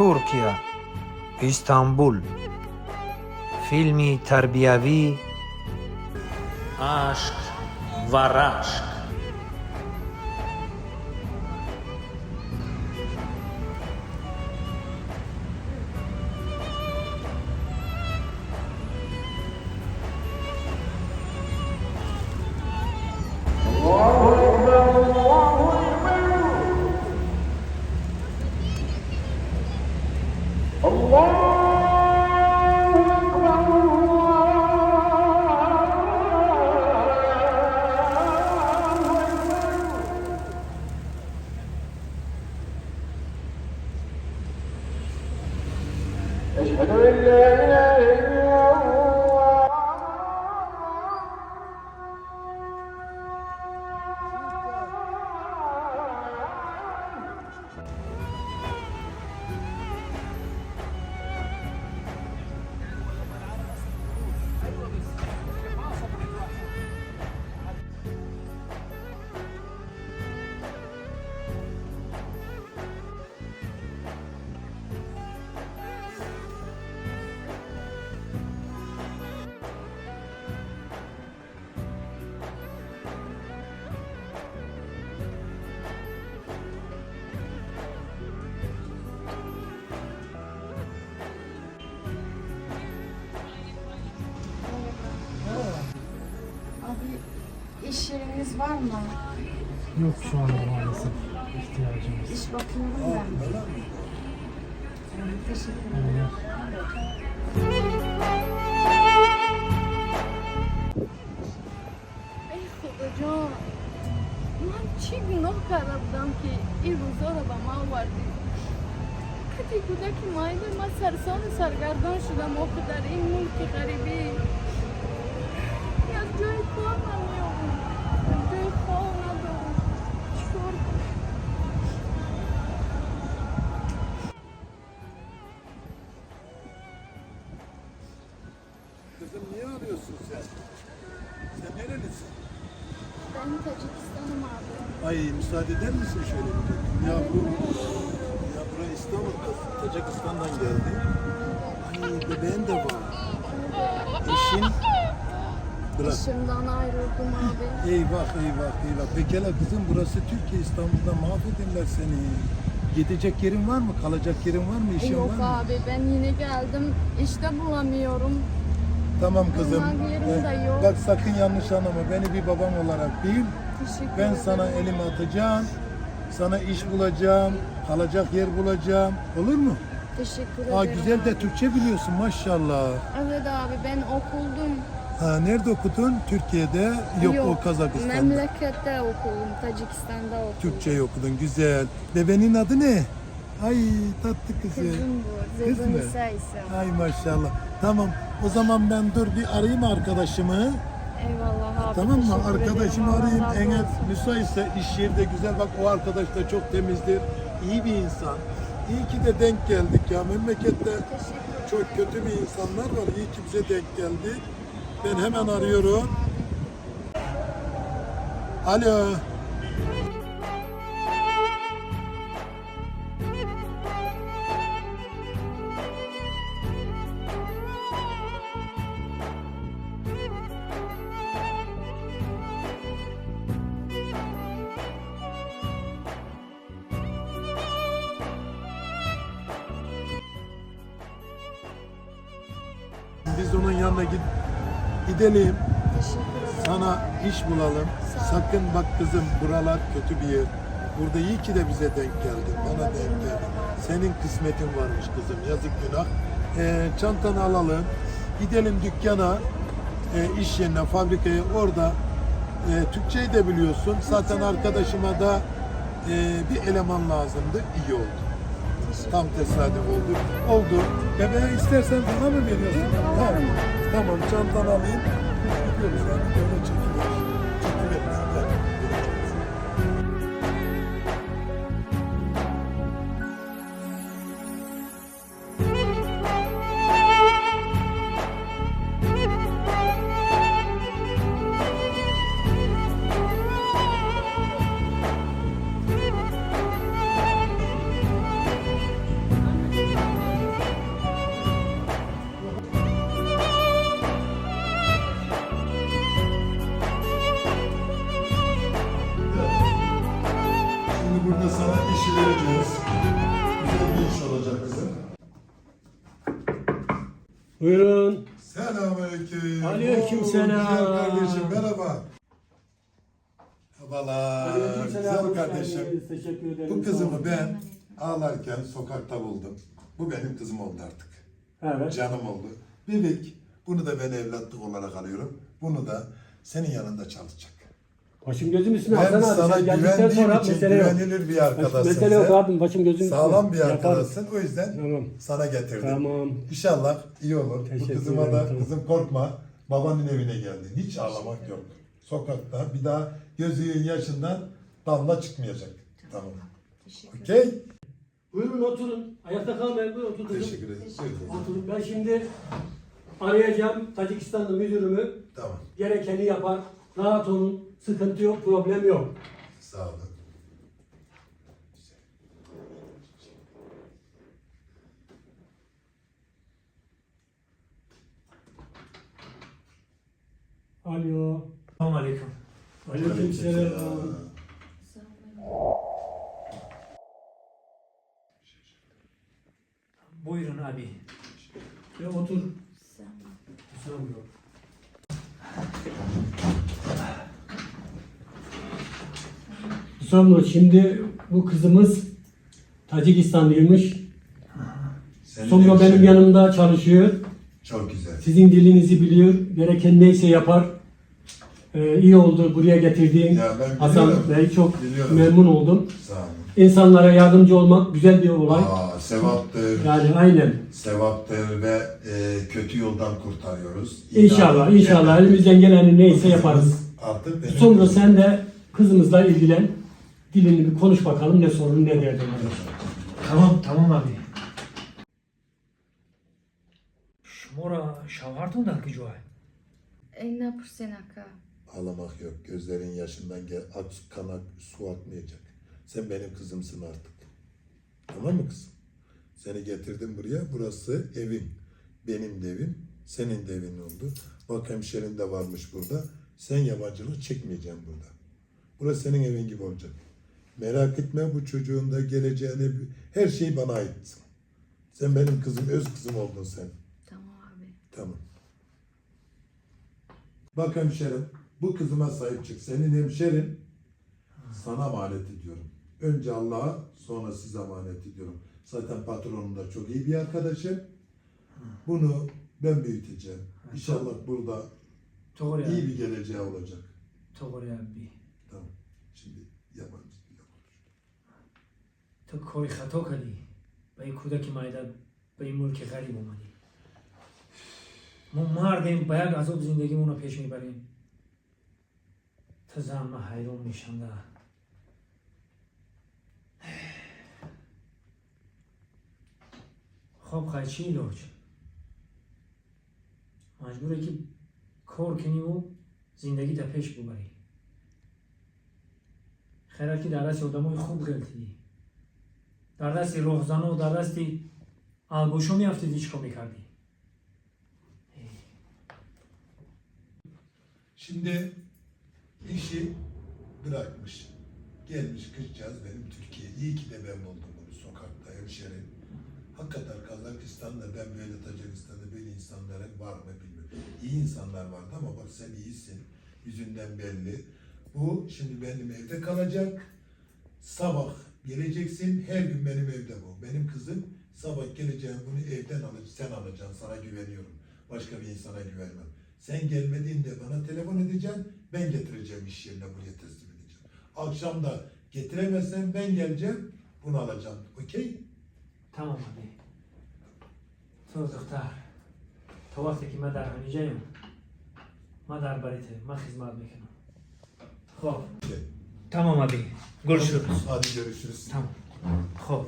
Türkiye, İstanbul. Filmi terbiyevi. Aşk var aşk. أشهد أن لا إله إلا الله. Abi iş yeriniz var mı? Yok şu anda maalesef ihtiyacımız. İş bakıyorum ben. Teşekkür ederim. ای خدا جان من چی گناه کردم که این روزا رو به ما آوردی کتی کودک مایل من سرسان سرگردان شدم و که در این ملک غریبی از جای کار نمیام از جای کار ندارم چیکار کنم Kızım niye arıyorsun sen? Sen nerelisin? ben Tacikistan'ım abi. Ay müsaade eder misin şöyle bir dakika? Ya buraya İstanbul, Tacikistan'dan geldi. Ay bebeğin de var. Eşin bırak. İşimden ayrıldım abi. Eyvah. Pekala kızım burası Türkiye, İstanbul'da mahvederler seni. Gidecek yerin var mı? Kalacak yerin var mı? İşin Yok var mı? abi ben yine geldim. İşte bulamıyorum. Tamam kızım. Kalacak yerim de yok. Bak sakın yanlış anlama. Beni bir babam olarak bil. Teşekkür Ben ederim. sana elimi atacağım. Sana iş bulacağım. Kalacak yer bulacağım. Olur mu? Teşekkür ederim. Güzel de abi. Türkçe biliyorsun maşallah. Evet abi ben okuldum. Nerede okudun? Türkiye'de? Yok o Kazakistan'da. Memlekette okudum. Tacikistan'da okudum. Türkçe okudun güzel. Bebeğin adı ne? Ay tatlı kızı. Kızım bu. Kız Zebun mı? İsa ise. Ay maşallah. Tamam o zaman ben dur bir arayayım arkadaşımı. Eyvallah abi. Tamam mı? teşekkür Arkadaşımı ederim. arayayım. Allah razı Eğer olsun. müsaitse iş yeri de güzel. Bak o arkadaş da çok temizdir. İyi bir insan. İyi ki de denk geldik ya. Memlekette Teşekkür çok kötü bir insanlar var. İyi ki bize denk geldi. Ben hemen arıyorum. Alo. Biz onun yanına gidelim. Teşekkür ederim. Sana iş bulalım. Sağ ol. Sakın bak kızım buralar kötü bir yer. Burada iyi ki de bize denk geldin. Bana denk geldin. Senin kısmetin varmış kızım. Yazık günah. Çantanı alalım. Gidelim dükkana. İş yerine, fabrikaya. Orada Türkçeyi de biliyorsun. Zaten arkadaşıma da bir eleman lazımdı. İyi oldu. Tam tesadüf oldu. Oldu. Bebeğe istersen bana mı veriyorsun? Yok, alırım. Tamam çantanı alayım. Gidiyoruz yani. Böyle çekiyoruz. Çekiyoruz. Buyurun. Selamünaleyküm. Aleykümselam. Oo, güzel kardeşim merhaba. Merhabalar. Aleykümselam. Güzel kardeşim. Teşekkür ederim. Bu kızımı ben ağlarken sokakta buldum. Bu benim kızım oldu artık. Evet. Canım oldu. Bebek. Bunu da ben evlatlık olarak alıyorum. Bunu da senin yanında çalışacak. Başım gözüm üstüne Ben Hasan abi. sana Sen geldikten güvendiğim sonra için mesele yok. güvenilir bir arkadaşsın Mesele yok sen. abim. Başım gözüm üstüne. Sağlam bir Yaparız. arkadaşsın. O yüzden Tamam. sana getirdim. Tamam. İnşallah iyi olur. Teşekkür Bu kızıma ederim, da tamam. kızım korkma. Babanın evine geldin. Hiç ağlamak yok. Sokakta bir daha gözünün yaşından damla çıkmayacak. Tamam. Okey? Buyurun oturun. Ayakta kalmayın. Buyurun oturun. Teşekkür ederim. Buyurun. Oturun. Ben şimdi arayacağım Tacikistanlı müdürümü. Tamam. Gerekeni yapar. Rahat olun. Sıkıntı yok. Problem yok. Sağ olun. Alo. Selamun aleyküm. Aleykümselam. Buyurun abi. Ya otur. Tamam. Sonra şimdi bu kızımız Tacikistanlıymış. Senin Sonra benim hemşerin. yanımda çalışıyor. Çok güzel. Sizin dilinizi biliyor. Gereken neyse yapar. İyi oldu buraya getirdiğin Ya ben Hasan biliyorum. Bey. Çok Biliyorum. memnun oldum. Sağ olun. İnsanlara yardımcı olmak güzel bir olay. Sevaptır. Yani aynen. Sevaptır ve kötü yoldan kurtarıyoruz. İnşallah, inşallah elimizden geleni neyse yaparız. Artık benim Sonra sen de kızımızla ilgilen. Dilini bir konuş bakalım ne sorun ne derdin var. Tamam abi. Şmora şavartın da ki joy. Ena pursenaka. Ağlamak yok. Gözlerin yaşından gel. Kanak su akmayacak. Sen benim kızımsın artık. Tamam mı kızım? Seni getirdim buraya. Burası evim. Benim de evim. Senin de evin oldu. Bak hemşerin de varmış burada. Sen yabancılık çekmeyeceksin burada. Burası senin evin gibi olacak. Merak etme bu çocuğun da geleceğine her şey bana ait. Sen benim kızım, öz kızım oldun sen. Tamam abi. Tamam. Bak hemşerim, bu kızıma sahip çık. Senin hemşerin sana emanet ediyorum. Önce Allah'a, sonra size emanet ediyorum. Zaten patronum da çok iyi bir arkadaşım. Bunu ben büyüteceğim. İnşallah burada Doğru iyi abi. bir geleceği olacak. Doğru abi. Tamam. Şimdi yabancı dil konuş. تو کاری خطا کردی و این کودک مایده به این ملک غریب اومدی ما مردیم باید عذاب زندگیمون رو پیش میبریم تا زن من حیرون میشم ده خب خیلی چی ایلاج مجبوره که کار کنی و زندگی تا پیش ببری خیلی که در دست آدمای خوب گرفتی در دستی روحزنه و در دستی الگوشو میافتیدی چیکار میکردی Şimdi işi bırakmış. Gelmiş kızcağız benim Türkiye. İyi ki de ben buldum bunu sokakta hemşerim. Hakikaten Kazakistan'da ben böyle Tacikistan'da böyle insanların var mı bilmiyorum. İyi insanlar vardı ama bak sen iyisin. Yüzünden belli. Bu şimdi benim evde kalacak. Sabah geleceksin. Her gün benim evde bu. Benim kızım sabah geleceğim bunu evden sen alacaksın. Sana güveniyorum. Başka bir insana güvenmem. Sen gelmediğinde bana telefon edeceksin. Ben getireceğim iş yerine buraya teslim edeceğim. Akşam da getiremezsen ben geleceğim. Bunu alacağım. Okey? تمام abi تو دختر تا وقتی که من در همیجه‌ام من در بریته من خدمت میکنم خب Okey. tamam abi görüşürüz Hadi görüşürüz. tamam خب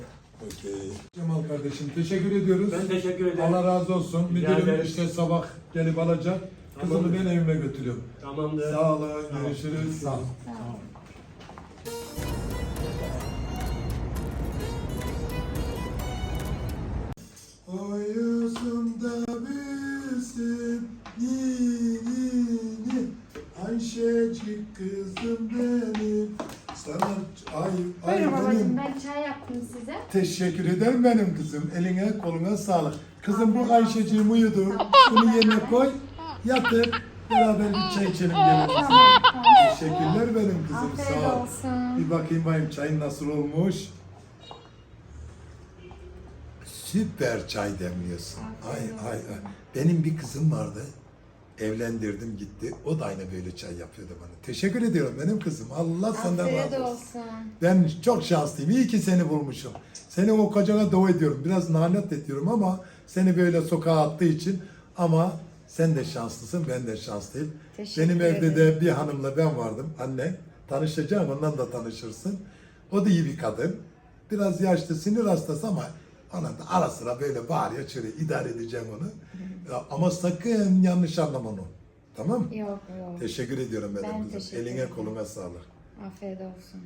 Okey. Cemal kardeşim teşekkür ediyoruz. Ben teşekkür ederim. Allah razı olsun. Rica Müdürüm ederim. işte sabah gelip alacak. Kızımı Tamamdır. ben evime götürüyorum. Tamamdır. Sağ olun. Görüşürüz. Sağ ol. Oyusunda bilsin yini Ayşecik kızım benim sana ay Buyurun babacığım benim ben çay yaptım size. Teşekkür ederim benim kızım. Eline koluna sağlık. Kızım bu Ayşeciğim uyudu. Bunu yerine koy. Yatır. Beraber bir çay içelim gene kızım. Teşekkürler benim kızım. Sağ ol. Bir bakayım bayım çayın nasıl olmuş. Süper çay demliyorsun. Ay. Benim bir kızım vardı. Evlendirdim gitti. O da aynı böyle çay yapıyordu bana. Teşekkür ediyorum benim kızım. Allah senden razı olsun. Ben çok şanslıyım. İyi ki seni bulmuşum. Seni o kocana dua ediyorum. Biraz lanet ediyorum ama seni böyle sokağa attığı için, ama sen de şanslısın, ben de şanslıyım. Benim evde de bir hanımla ben vardım. Anne. Tanışacağım, ondan da tanışırsın. O da iyi bir kadın. Biraz yaşlı, sinir hastası ama ona da ara sıra böyle bağırıyor, çığırıyor. İdare edeceğim onu. Ya, ama sakın yanlış anlama onu. Tamam mı? Yok. Teşekkür ediyorum benim Ben kızım. teşekkür Eline ederim. koluna sağlık. Afiyet olsun.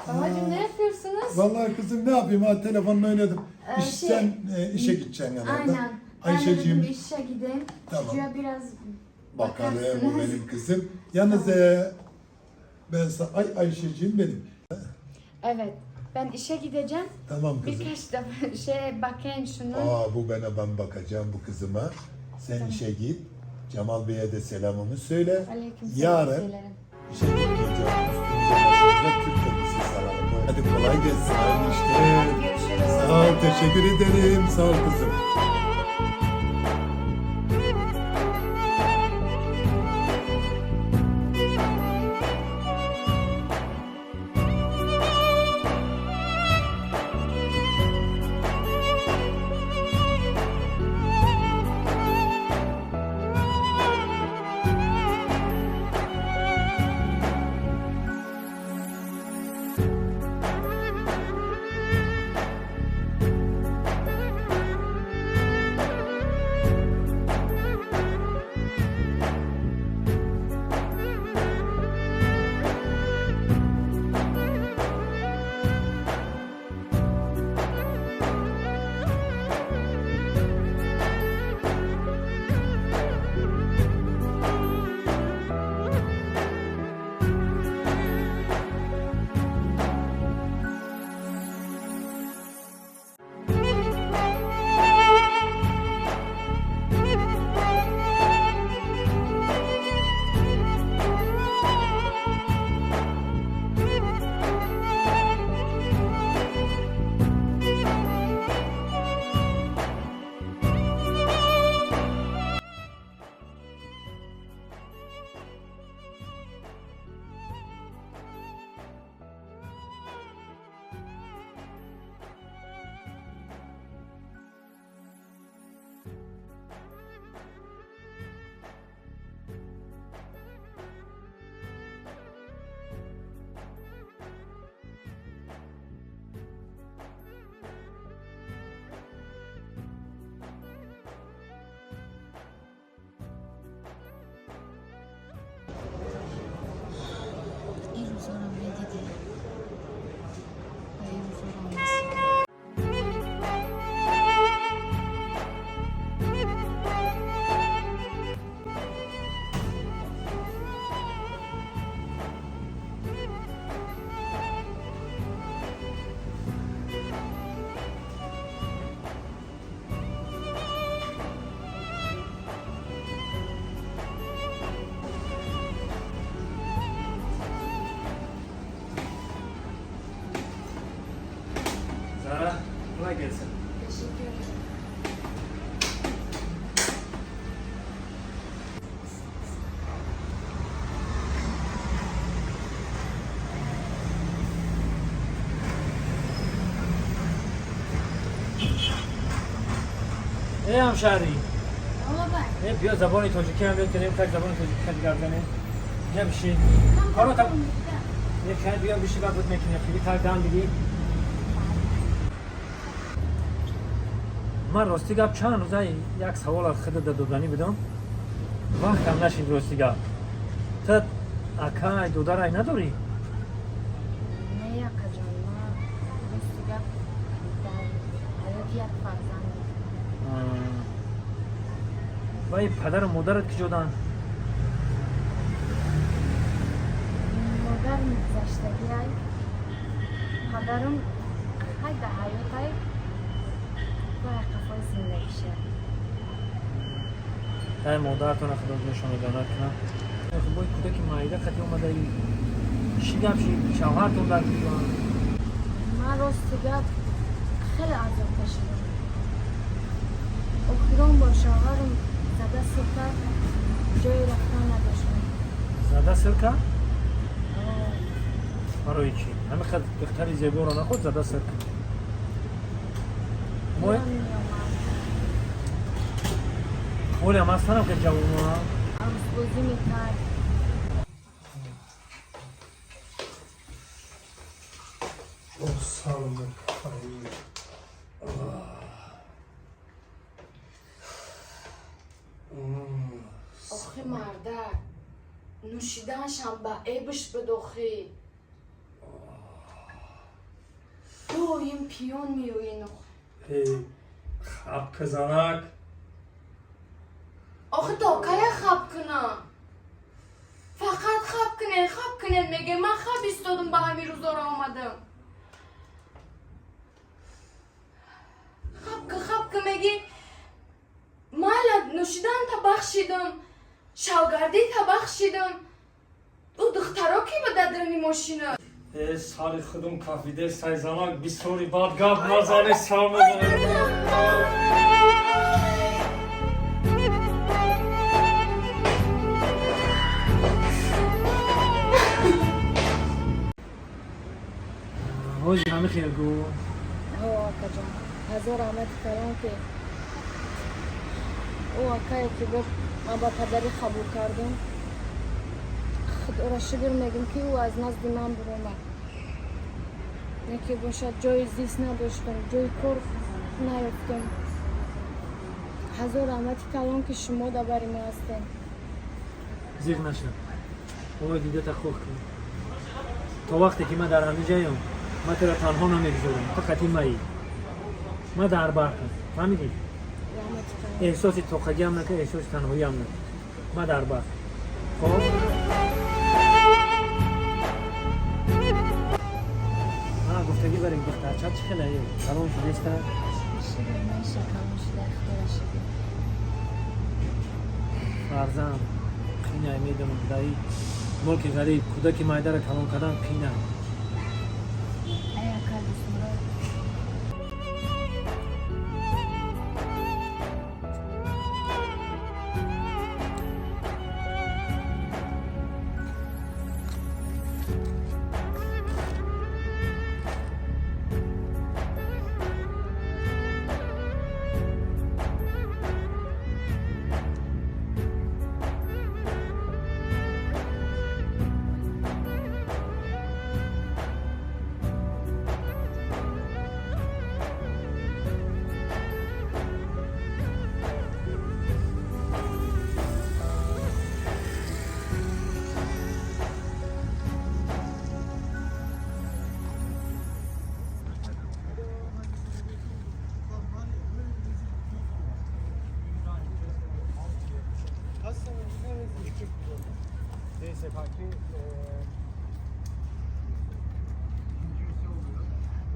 Babacığım ne yapıyorsunuz? Vallahi kızım ne yapayım, ha telefonla oynadım. Şey- Sen işe gideceksin herhalde. Aynen. Ayşeciğim, Ben dedim işe gideyim. Tamam. Çocuğa biraz bakalım o bakarsınız. benim kızım. Yalnız ben sana, Ayşeciğim benim. Evet. Ben işe gideceğim. Tamam kızım. Birkaç da bakayım şunu. Bu ben bakacağım bu kızıma. Sen işe git. Cemal Bey'e de selamımı söyle. Aleykümselam. Yarın söylerim. işe gideceğim. Üstümüze başımıza Türk elbisesi alalım. Hadi kolay gelsin. Hayırlı işler. Görüşürüz. Sağ ol, teşekkür ederim. Sağ ol kızım. Zara, kolay gelsin. Teşekkür ederim. Ey همشهری Ama ben. بیا زبان تاجیکی هم بیاد که نمی‌خواد زبان تاجیکی دیگر کنه یه بشی کارو تا یه کمی بیا بشی بعد بود میکنه خیلی کار دام دیگه من راستی گپ چند روزه یک سوال از خود دادانی بدم وقتم نشید راستی گپ تا اکای دودارای نداری؟ نه یکا جان ما دوست گپ در حیات یک فرزند وای پدر و مادرت کجادن؟ مادر گذشتگی های پدرم های در حیات های باید قفای زندگی شد ای مادرتون خدا نشان داده کنم خب باید کودک مایده خطی اومده چی گپ شی شوهرتون در کجان؟ من راست گپ خیلی عذاب کشیدم اخیران با شوهرم زده سفر جای رفتن نداشتم زده سرکه؟ برای چی؟ همه خد دختری زیبا رو نخود زده سرکه موی؟ مولی هم هستنم که جوان ها عروس‌بازی میکرد آخه مردک نوشیدنشم به عیبش بداخی تو این پیون میوی نخ خب کزنک آخه تا که خب کنم فقط خب کنه میگه من خب ایستادم به همین روزا را آمدم خب که میگی مالا نوشیدن تا بخشیدم شوگردی تا بخشیدم او دخترا کی به ددرنی ماشینه سال خودم کافیده سایزنک 20 سالی بعد گپ نزنی سامو روز همه خیر گو او آقا جان هزار رحمت کردم که او آقایی که گفت من با پدری قبول کردم خدا را شکر میگم که او از نزد من برآمد نه که باشد جای زیست نداشتم جای کار نیافتم هزار رحمت کردم که شما در بر ما هستین زیر نشد او دیده تا خوب کن تا وقتی که من در همه جایم من تو را تنها نمیگذارم تو خطی مایی من در بر کن فهمیدی؟ رحمت کردم احساس توقعی هم نکن احساس تنهایی هم نکن من در بر خب؟ گفتگی برای دخترچت چه خیلی تمام شده است؟ شکر میشه تمام شده خدا شکر فرزم خیلی امیدم دایی ملک غریب کودک مایده را تمام کردن پینه ای اکل بسمرا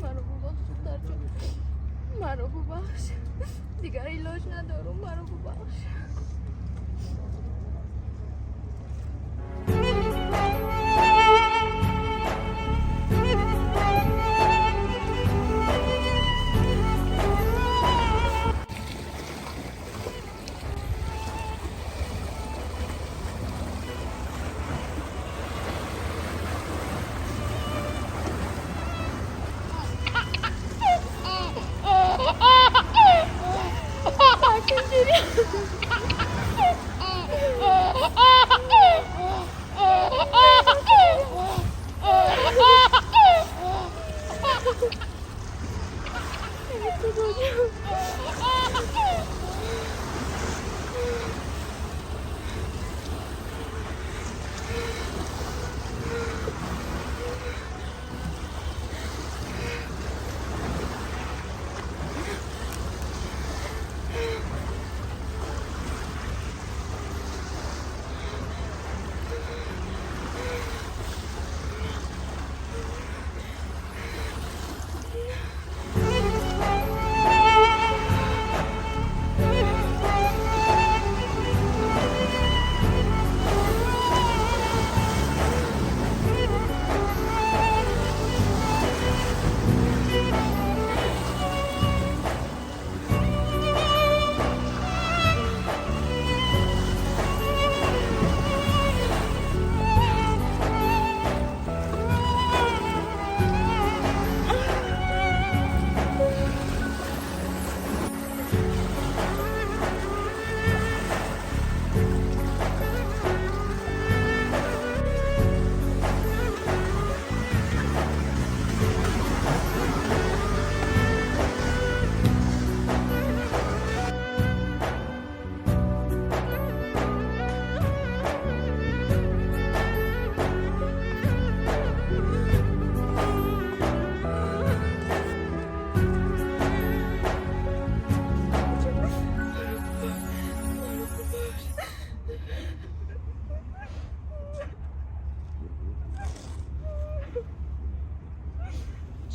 مرا ببخش درجا مرا ببخش دیگر علاج ندارم مرا ببخش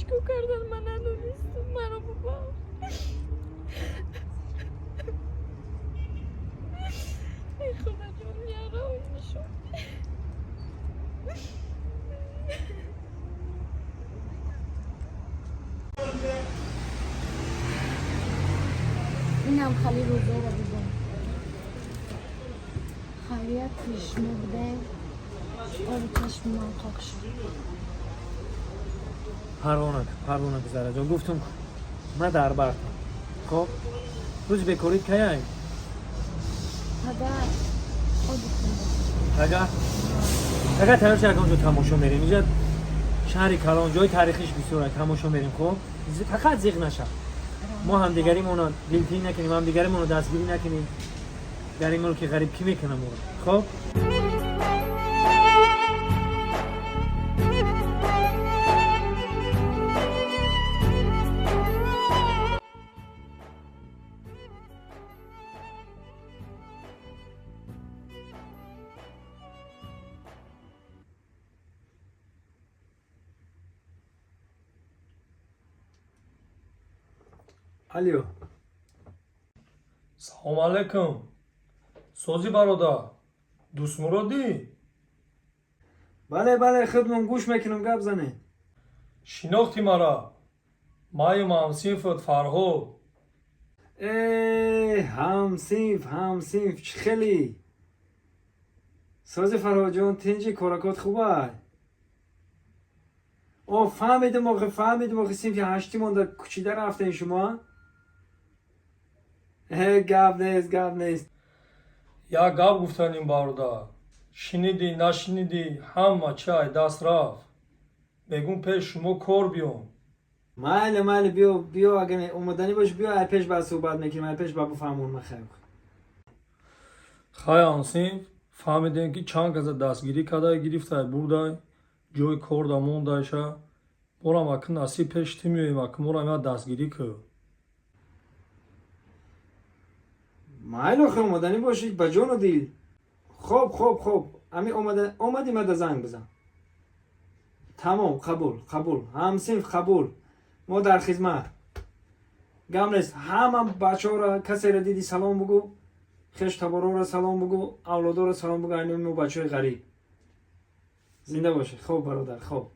چیکار کردن من ندونستم منو بابا ای خدا جون یاره نشون اینم خالی روزه رو بودم خالیت پیشمه بوده آب چشم من قاق شد پروانه زره جان گفتم من در برتم خب روز بکارید که یعنی پدر آبی کنده اگر تلاش کردم اونجا تماشا میریم اینجا شهری کلان جای تاریخیش بسیاره تماشا میریم خب فقط زیغ نشه ما هم دیگریمون رو دلتین نکنیم هم دیگریمون رو دستگیری نکنیم در این ملک غریب کی میکنه ما خب الو салом алайкум сози бародар дӯстмуродӣ بله خودمون گوش میکنم گپ زنه шинохтӣ мара маюм ҳамсинфат фарҳод همسیف چی خیلی ساز فرهاد جان تنجی کارکات خوبه فهمیدم آخه سیمفی هشتی مونده کچیده رفته شما گپ نیست як гап гуфтаним бародар шинидӣ нашинидӣ ҳама чай даст рафт мегӯм пеш шумо кор биём ماله بیا اگه اومدنی باش بیا ای پیش بعد صحبت میکنیم ای پیش بعد بفهمون مخیر хай ансинф фаҳмидем ки чанд каза дастгирӣ кардай гирифтай бурдай ҷои корда мондайша борам акн насиб пеш ти меоем акн морам я дастгирӣ кӯ مایل آخه اومدنی باشید با جان و دیل خب امی اومدی مده زنگ بزن تمام قبول همسیف قبول ما در خدمت گم نیست همه بچه ها را کسی را دیدی سلام بگو خش تبارا را سلام بگو اولادا را سلام بگو اینو بچه های غریب زنده باشه خب برادر خب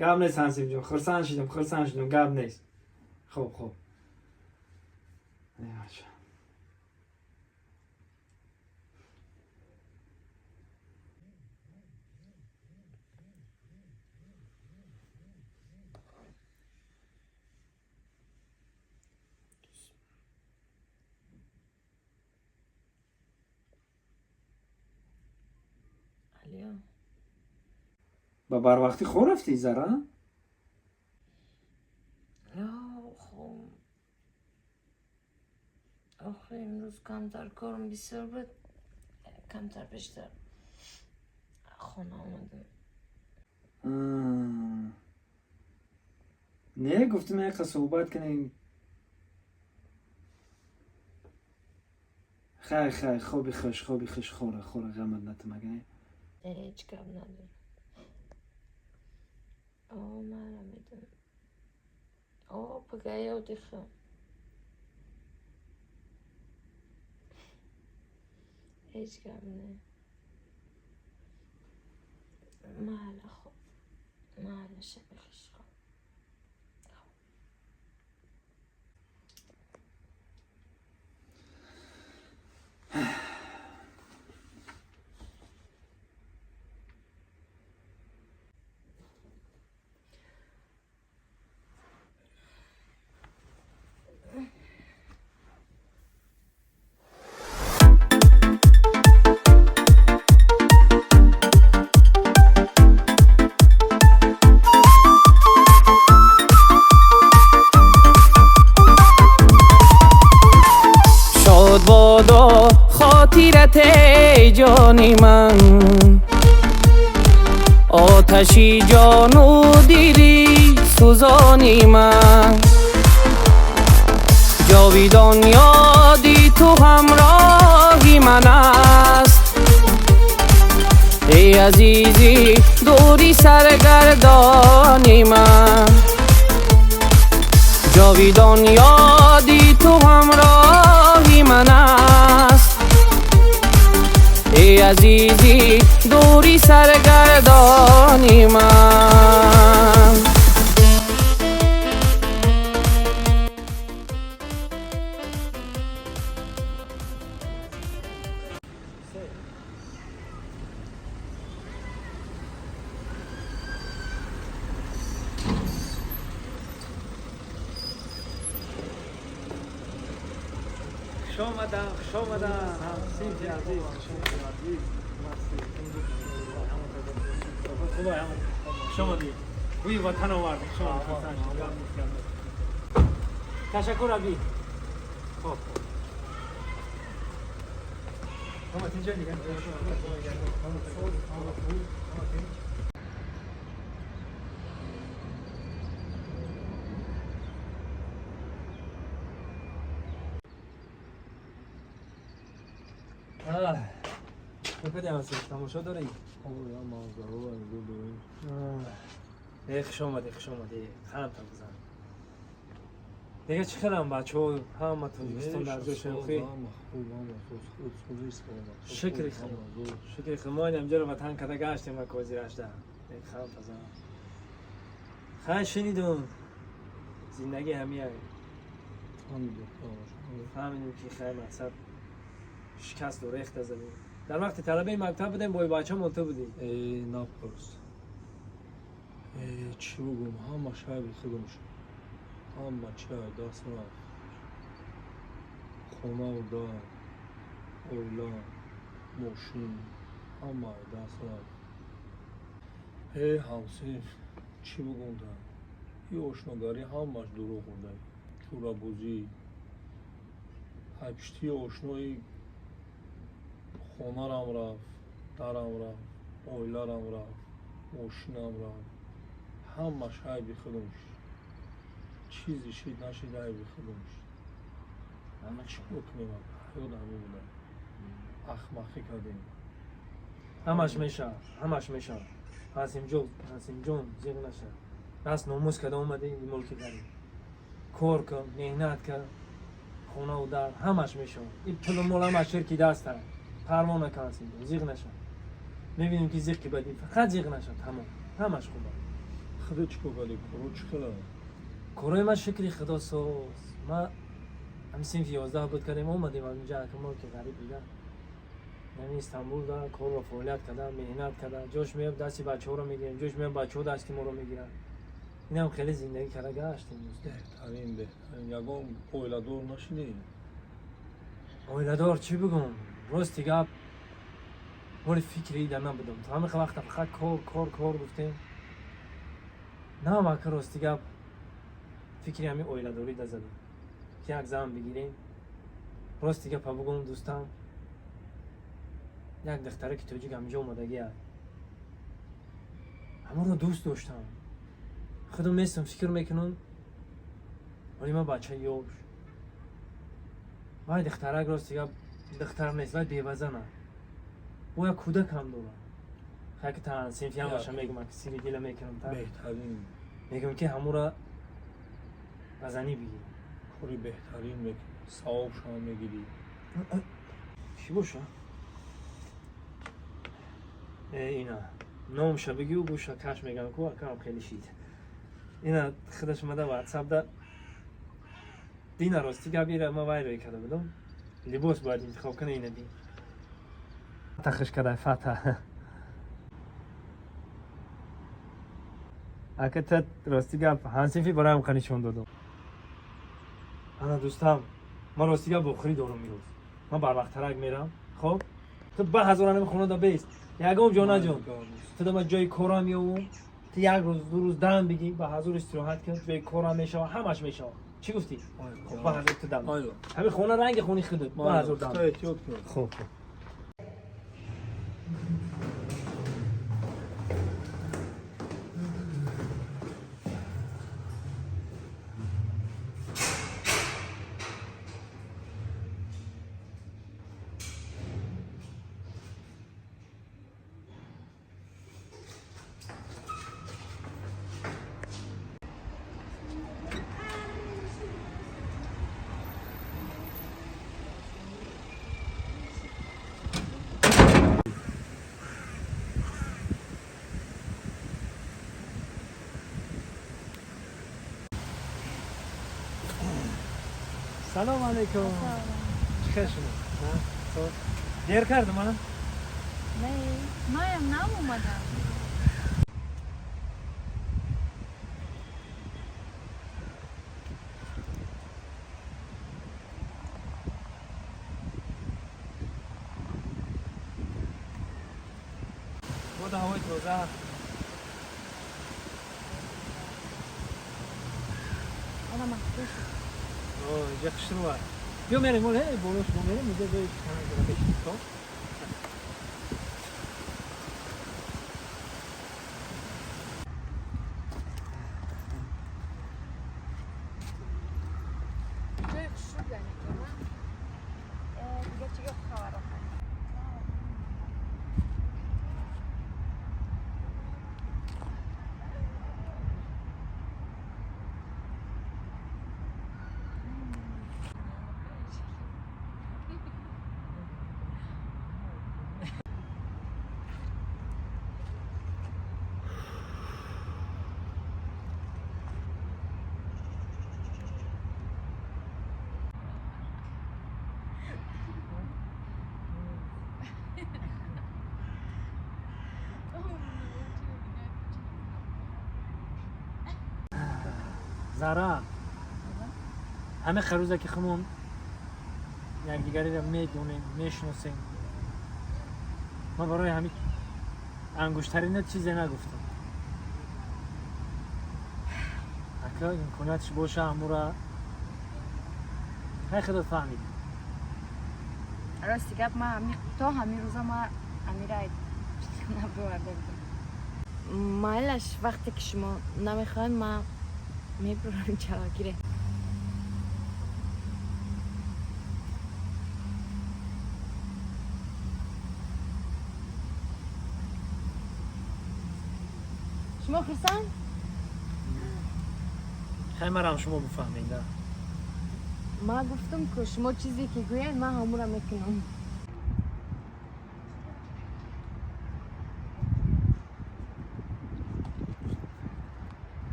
گم نیست همسیف جان خرسان شدم گم نیست خب با بر وقتی خور رفتی زره؟ خب آخه امروز کمتر کارم بسیار بود کمتر بیشتر خونه آمدم نه گفتم یک صحبت کنیم خیر خوبی خوش خوره غمت نتمگه هیچ کم ندارم من میدونم پگه یادی خواهم هیچ کم نه محل خوب محل شب خوش خواب بادا خاطرت جانی من آتشی جان و دیری سوزانی من جاویدان یادی تو همراهی من است ای عزیزی دوری سرگردانی من جاویدان یادی تو همراهی من است ای عزیزی دوری سرگردانی من خوش آمدم سیدی عزیز خوش آمدی بوی وطن آوردی تشکر ابی خب اومد اینجا دیگه بپده همسی تماشا داره ای؟ خوش آمده خرم تا بزن دیگه چی خیلی هم بچه ها همه تاجیکستان در جاشن خوی شکری خیلی ما این امجا رو وطن کده گشتیم و کوزی رشده خرم تا بزن خیلی شنیدم زندگی همی هایی فهمیدیم که خیلی مقصد شکست و ریخت زدیم در وقت طلبه مکتب بودیم بای بچه مونته بودیم نپرس چی بگم همه شای بخیدم شد همه چای دست رفت خونه و دار اولا ماشین همه دست رفت همسی چی بگم در این آشناگاری همش دروغ بوده چورا بوزی پشتی آشنایی خونه رم رفت درم رفت اویلرم رفت ماشینم رفت همش های بی خودمش چیزی شید نشید های بی خودمش همه چی بکنیم یاد همه بودن اخمخی کردیم همش میشه حسیم جون زیر نشه دست نموز کده اومده این ملکی داریم کار کن مهنت کن خونه و در همش میشه این پول مول همش شرکی دست دارم پروانه کن حسیم جون زیر نشه میبینیم که زیر که بدیم فقط زیر نشه تمام همش خوبه خدا چی بگلی کرو چی خلا کروی ما شکری خدا سوز ما هم سنف 11 بود کردیم اومدیم اینجا که ملک غریب دیگه یعنی استانبول دا کار و فعالیت کردن مهنت کردن جوش میاد دستی بچه ها رو میگیریم جوش میاد بچه ها دستی ما رو میگیرن این هم خیلی زندگی کرده گشتیم بهترین یگان اویلادور نشیدی اویلادور چی بگم روز دیگه ولی فکری در من بدم تا همه وقت فقط کار گفتیم نه ما که روز دیگه فکری همین اویلادوری دا زدیم که یک زن بگیریم روز دیگه پا بگم دوستم یک دختره که توجیک همینجا اومدگی هست همه رو دوست داشتم خودم میستم فکر میکنم ولی من بچه یوش باید دختره راست دیگه دختر نیست باید بیوزنه او یک کودک هم داره خیلی که تا سنفی هم باشم میگم که سیری دیله میکنم تا بهترین میگم که همو را بزنی بگیری خوری بهترین میکنی صاحب شما میگیری چی باشه؟ اینا نامش بگی و گوشه کش میگم که اکرام خیلی شید اینا خودش مده واتساپ ده دینا راستی که بیره ما وایروی کرده بدم لباس باید انتخاب کنه اینه دین تخش کرده فتح اگه تا راستی که هنسیفی برای هم خانیشون دادم انا دوستم ما راستی که بخوری دارم میروز من بر وقت ترک میرم خب تو به هزارانه خونه دا بیست یکم جانا جان تو دا جای کورا میوم تو یک روز دو روز دم بگی به هزار استراحت کن جای کورا میشه همش میشه چی گفتی؟ خب به هزار تو دم همین خونه رنگ خونی خودت به هزار دم خب سلام علیکم. چیکار شده؟ تو دیر کردم من. نه مایم نام اومدم. بود هوای تازه. آدم مخصوص. اینجا قشر var. بیا میریم اون بولوش میریم اینجا جای کنار بشیم تو. جای خوشو دنی که من دیگه چیگه خبر آخری زارا همه خروزه که خمون یکدیگری را میدونیم میشناسیم. من برای همین انگشترین چیزی نگفتم. اگه امکاناتش باشه امورا خیلی خودت فهمید. راستی گپ ما تا همین روزا ما امیرای نبرده بودم مایلش وقتی که شما نمیخواین ما میبرم چراگیره. شما خرسان؟ خیلی مرام شما بفهمید. ما گفتم که شما چیزی که گوین ما همورا میکنم.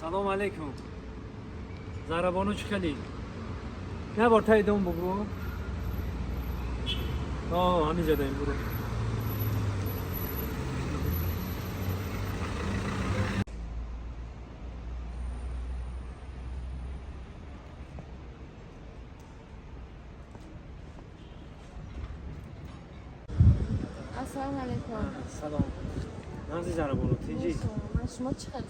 سلام علیکم. زارا بانو چکلی؟ نه بار تای دوم بگو. همینجا داریم برو. السلام علیکم. سلام. نازی زارا بانو تیجی؟ من شما چقدر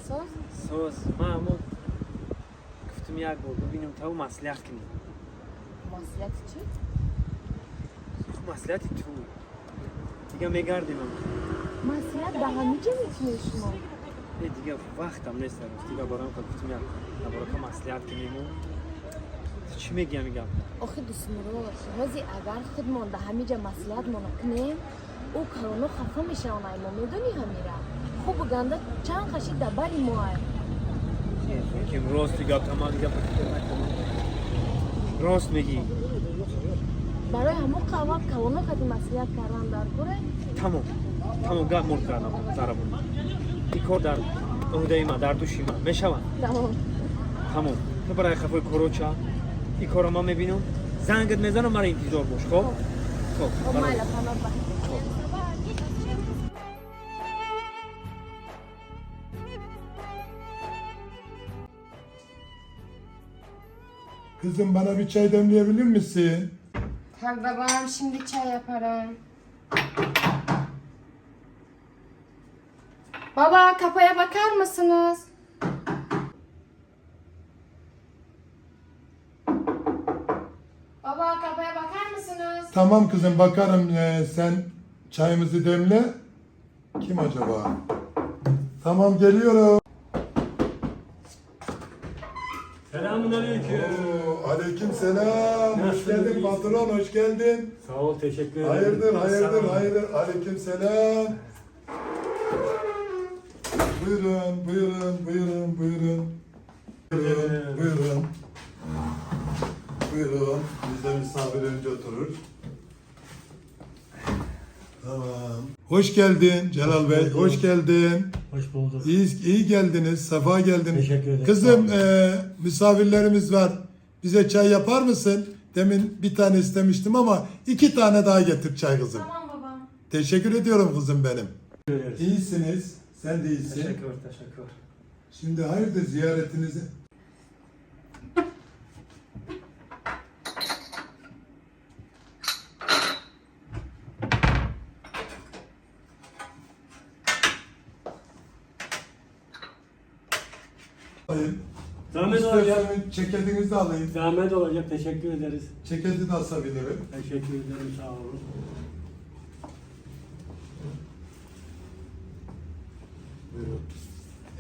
ساز من همون گفتم یک بار ببینم تو مصلحت کنی. مصلحت چی؟ مصلحتی تو دیگه میگردیم هم مصلحت به همه جا میتونی شما. دیگه وقتم نیست روز دیگه بارم که گفتم یک نباره که مصلحت کنیم چی میگی میگم؟ آخه دوست مرو وزی اگر خودمان به همه جا مصلحت کنیم او کارونو خفه میشه اونای ما میدونی همیره. خوب گنده چند خشی دبری موهای که راست دیگه تمام دیگه راست میگی. برای همون قواب کارونو خدی مصلحت کردن در گره تمام گپ مرد کردم زاربون. این کار در عهده ما در دوشی ما میشوند. تمام تو برای خفه کروچا این کارو ما میبینم زنگت میزنم مرا انتظار باش. خب مایلا پناه Kızım bana bir çay demleyebilir misin? Tabii babam şimdi çay yaparım. Baba kapıya bakar mısınız? Tamam kızım bakarım, sen çayımızı demle. Kim acaba? Tamam geliyorum. Selamünaleyküm. Aleyküm selam. Hoş geldin patron, hoş geldin. Sağ ol, teşekkür ederim. Hayırdır, Sağ hayırdır, ol. hayırdır. Aleyküm selam. Buyurun, buyurun, buyurun, buyurun. Buyurun, buyurun. Buyurun. Bizde misafir önce oturur. Tamam. Hoş geldin Celal Bey, hoş geldin. Hoş bulduk. İyi geldiniz, sefa geldiniz. Teşekkür ederim. Kızım, misafirlerimiz var. Bize çay yapar mısın? Demin bir tane istemiştim ama 2 tane daha getir çay kızım. Tamam baba. Teşekkür ediyorum kızım benim. Teşekkür ederiz. İyisiniz, sen de iyisin. Teşekkür. Şimdi hayırdır ziyaretinizi? Alayım. Zahmet olacak. İsterseniz ceketinizi de alayım. Zahmet olacak. Teşekkür ederiz. Ceketi de asabilirim. Teşekkür ederim. Sağ olun. Buyurun.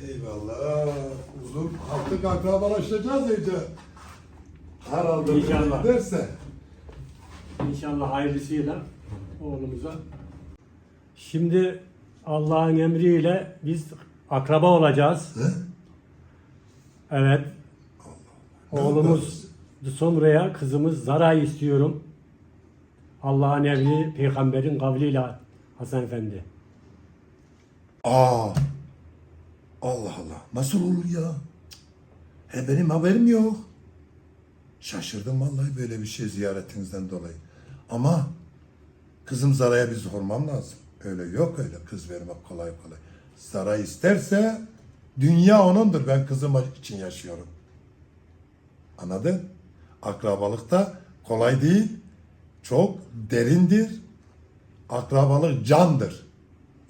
Eyvallah. Uzun artık akrabalaşacağız iyice. Herhalde böyle İnşallah. giderse. İnşallah hayırlısıyla oğlumuza. Şimdi Allah'ın emriyle biz akraba olacağız. He? Evet. Oğlumuz Somre'ye, kızımız Zara'yı istiyorum. Allah'ın emri, peygamberin kavliyle Hasan Efendi. Aa. Allah Allah. Nasıl olur ya? He benim haberim yok. Şaşırdım vallahi böyle bir şey ziyaretinizden dolayı. Ama kızım Zara'ya bir sormam lazım. Öyle yok öyle kız vermek kolay kolay. Zara isterse dünya onundur. Ben kızım için yaşıyorum. Anladın? Akrabalıkta kolay değil. Çok derindir. Akrabalık candır.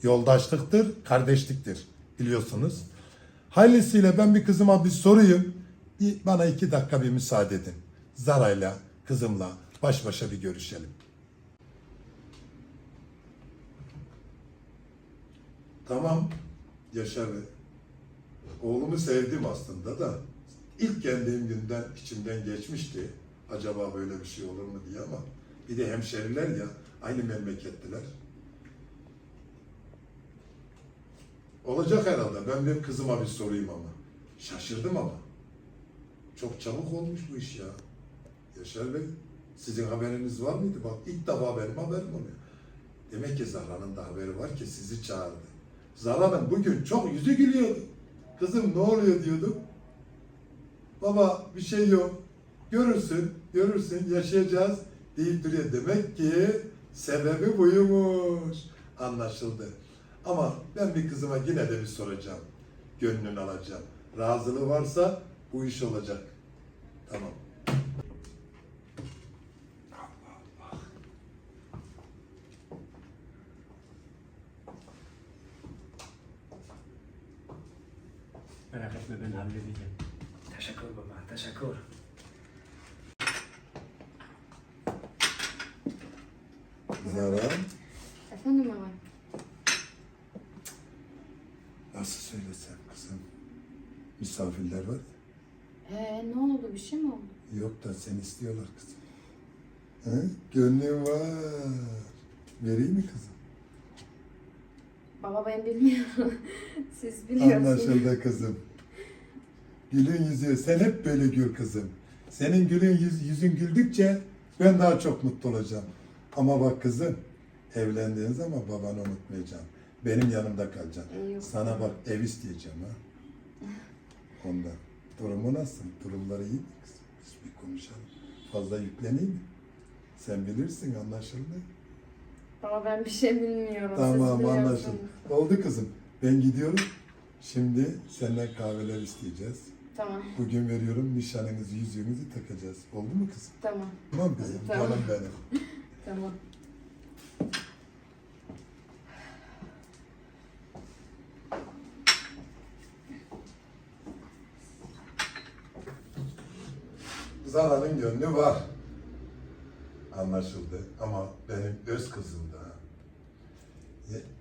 Yoldaşlıktır, kardeşliktir. Biliyorsunuz. Hayırlısıyla ben bir kızıma bir sorayım. Bana 2 dakika bir müsaade edin. Zara'yla, kızımla baş başa bir görüşelim. Tamam Yaşar Bey. Oğlumu sevdim aslında da ilk geldiğim günden içimden geçmişti. Acaba böyle bir şey olur mu diye ama bir de hemşeriler ya, aynı memlekettiler. Olacak herhalde. Ben bir kızıma bir sorayım ama. Şaşırdım ama. Çok çabuk olmuş bu iş ya. Yaşar Bey, sizin haberiniz var mıydı? Bak ilk defa benim haberim oluyor. Demek ki Zahra'nın da haberi var ki sizi çağırdı. Zahra'nın bugün çok yüzü gülüyordu. Kızım ne oluyor diyordu. Baba bir şey yok. Görürsün, görürsün, yaşayacağız deyip duruyor. Demek ki sebebi buymuş. Anlaşıldı. Ama ben bir kızıma yine de bir soracağım. Gönlünü alacağım. Razılığı varsa bu iş olacak. Tamam. Merak etme, ben halledeceğim. Teşekkür baba, teşekkür. Zara, Efendim baba. nasıl söylesem kızım? Misafirler var. Ne oldu? Bir şey mi oldu? Yok da seni istiyorlar kızım. He? Gönlüm var. Vereyim mi kızım? Baba ben bilmiyorum. Siz biliyorsunuz. Anlaşıldı kızım. Gülün yüzü, sen hep böyle gül kızım. Senin yüzün güldükçe ben daha çok mutlu olacağım. Ama bak kızım, evlendiğin zaman babanı unutmayacaksın. Benim yanımda kalacaksın. Yok. Sana bak ev isteyeceğim ha. Ondan. Durumu nasıl? Durumları iyi mi kızım? Biz bir konuşalım. Fazla yükleneyim mi? Sen bilirsin, anlaşıldı. Baba ben bir şey bilmiyorum. Siz Tamam biliyorsunuz. anlaşıldı. Oldu kızım. Ben gidiyorum. Şimdi senden kahveler isteyeceğiz. Tamam. Bugün veriyorum nişanınızı, yüzüğünüzü takacağız. Oldu mu kızım? Tamam. Tamam kızım, Tamam. canım benim. Tamam. Zara'nın gönlü var. Anlaşıldı ama benim öz kızım da.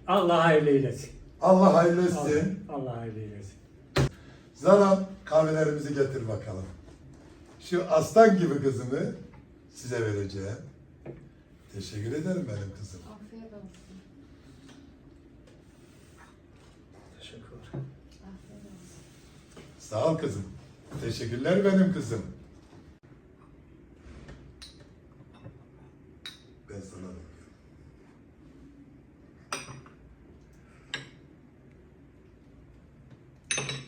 Allah hayırlı eylesin. Allah hayırlı etsin. Allah hayırlı eylesin. Zara kahvelerimizi getir bakalım. Şu aslan gibi kızımı size vereceğim. Teşekkür ederim benim kızım. Afiyet olsun. Teşekkür. Afiyet olsun. Sağ ol kızım. Teşekkürler benim kızım. Ben sana bakıyorum.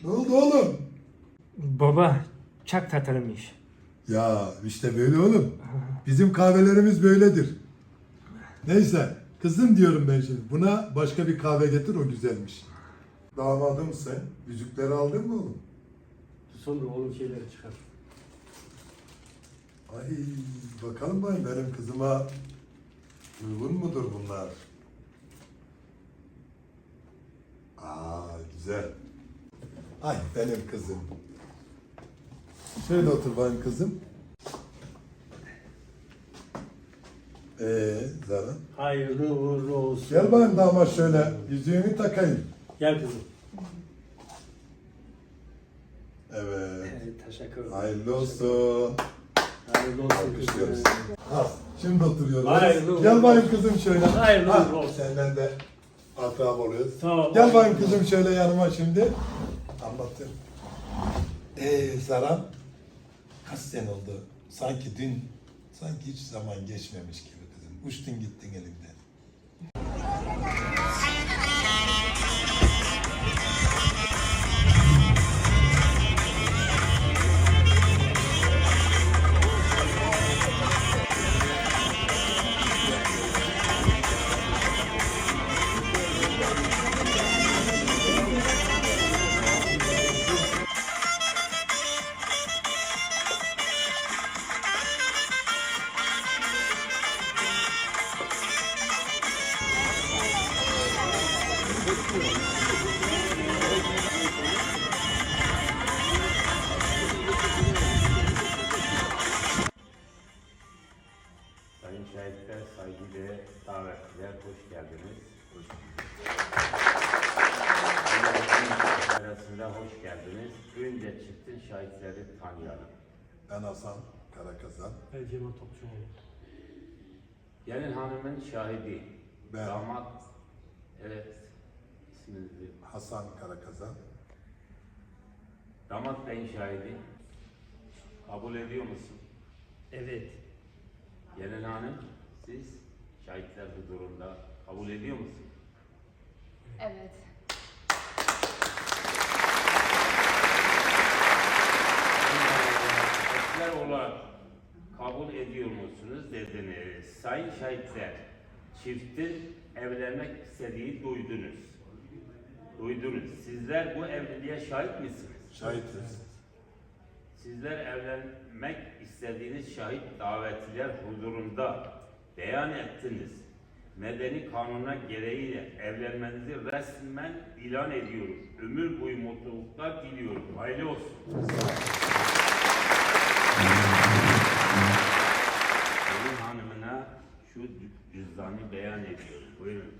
Ne oldu oğlum? Baba çok tatlımış. Ya işte böyle oğlum. Bizim kahvelerimiz böyledir. Neyse kızım diyorum ben şimdi. Buna başka bir kahve getir, o güzelmiş. Damadım sen. Yüzükleri aldın mı oğlum? Sonra oğlum şeyleri çıkar. Ay bakalım benim kızıma uygun mudur bunlar? Güzel. Ay benim kızım. Şöyle otur benim kızım. Zara. Hayırlı uğurlu olsun. Gel bakayım damat şöyle. Yüzüğünü takayım. Gel kızım. Evet. Teşekkür ederim. Hayırlı olsun. Hayırlı olsun Alkışlıyoruz. kızım. Ha, şimdi oturuyoruz. Hayırlı olsun. Gel bakayım kızım şöyle. Hayırlı Ha, olsun. senden de akrab oluyoruz. Tamam. Gel bakayım kızım şöyle yanıma şimdi. Anlatayım. Zara, kaç sene oldu? Sanki hiç zaman geçmemiş gibi kızım. Uçtun gittin elimden. Sayın şahitler, saygıdeğer davetliler, hoş geldiniz. Arasında hoş geldiniz. Önce çiftin şahitleri tanıyalım. Ben Hasan Karakazan. Ben Cemal Topçuoğlu. Gelin hanımın şahidi. Ben. Damat, evet, isminizi. Hasan Karakazan. Damat beyin şahidi. Kabul ediyor musun? Evet. Gelin hanım, siz şahitler huzurunda kabul ediyor musun? Evet. Şahitler olarak kabul ediyor musunuz dediniz. Sayın şahitler, çiftin evlenmek istediği duydunuz. Duydunuz. Sizler bu evliliğe şahit misiniz? Şahitiz. Sizler evlenmek istediğiniz şahit davetliler huzurunda beyan ettiniz. Medeni kanuna gereğiyle evlenmenizi resmen ilan ediyorum. Ömür boyu mutluluklar diliyorum. Hayırlı olsun. Gelin hanımına şu cüzdanı beyan ediyorum. Buyurun.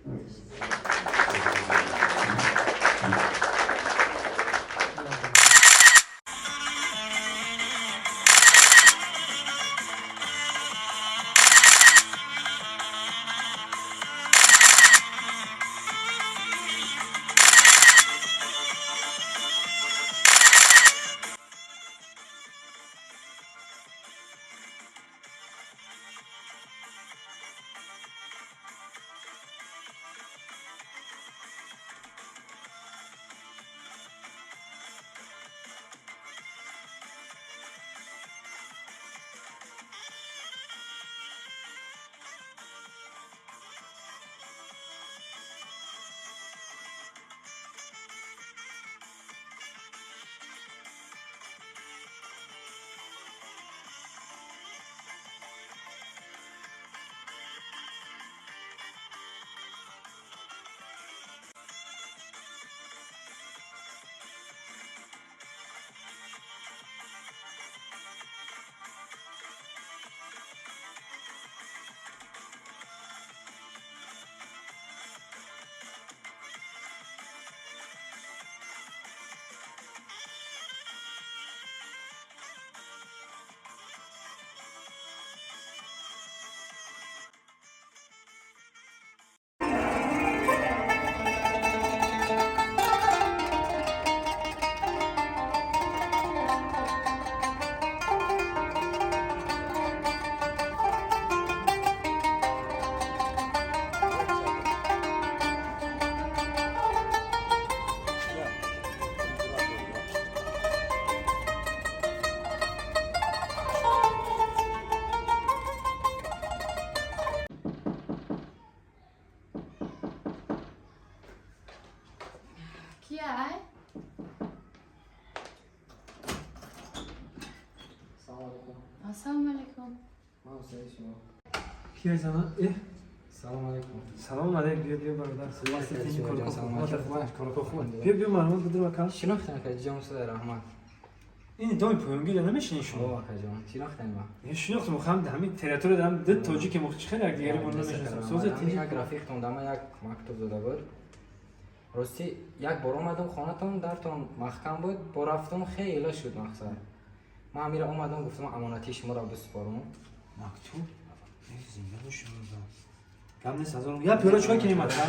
کیه؟ سلام علیکم. السلام علیکم. من حسین شما. کیه زمان؟ سلام علیکم. سلام علیکم. بیا برادر. سلام علیکم. بیا معلومات بده بکن. شناختن که جان صدای رحمت. این دای پویانگی نمیشین شما. اوه جان شناختن ما. این شناخت مخم ده همین تریتور دم دت تاجیک مخ چخه دیگری من نمیشناسم. سوزه من یک رفیقتون دم یک مکتوب داده بود. راستی یک بار اومدم خانه‌تون درتون محکم بود. با رفتم خیلی شد مقصد. من امیر اومدم گفتم امانتی شما را بسپارم. مکتوب؟ زنده باش کم نیست هزار یا پیاله چای کنیم مثلا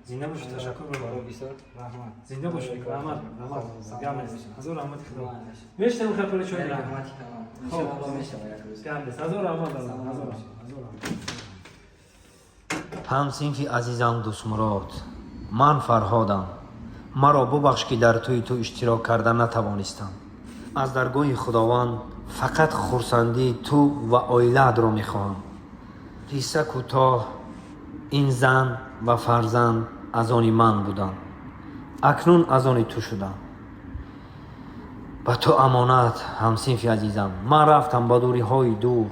زنده باش تشکر می‌کنم بسیار رحمت. زنده باش رحمت کم نیست هزار رحمت خدا میشتم خیلی پیاله چای رحمت خدا ان شاء الله میشه یک روز کم نیست هزار رحمت هزار همسینفی عزیزم دوست مراد من فرهادم مرا ببخش که در تو اشتراک کردن نتوانستم از درگاه خداوند فقط خرسندی تو و عائله‌ات را میخواهم قصه کوتاه این زن و فرزند از آن من بودند اکنون از آن تو شدند به تو امانت همسینفی عزیزم من رفتم با دوری های دور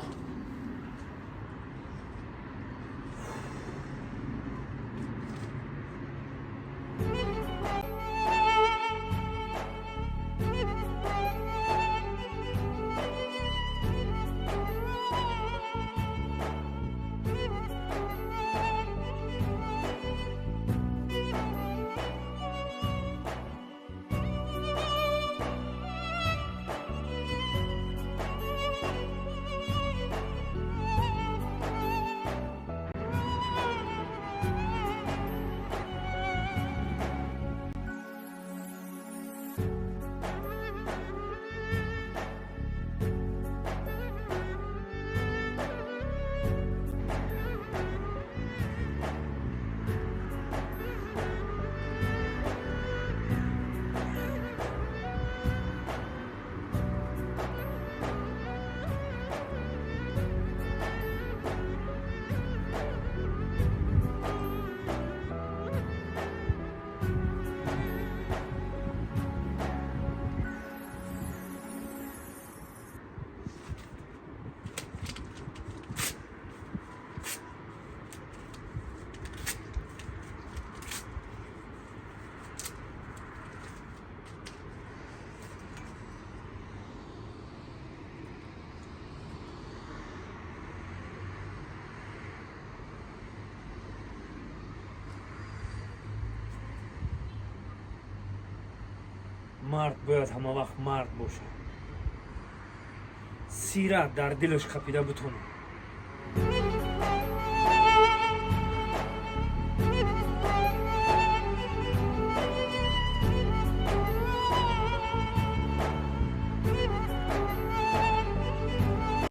مرد باید همه وقت مرد باشه سیرت در دلش خپیده بتونه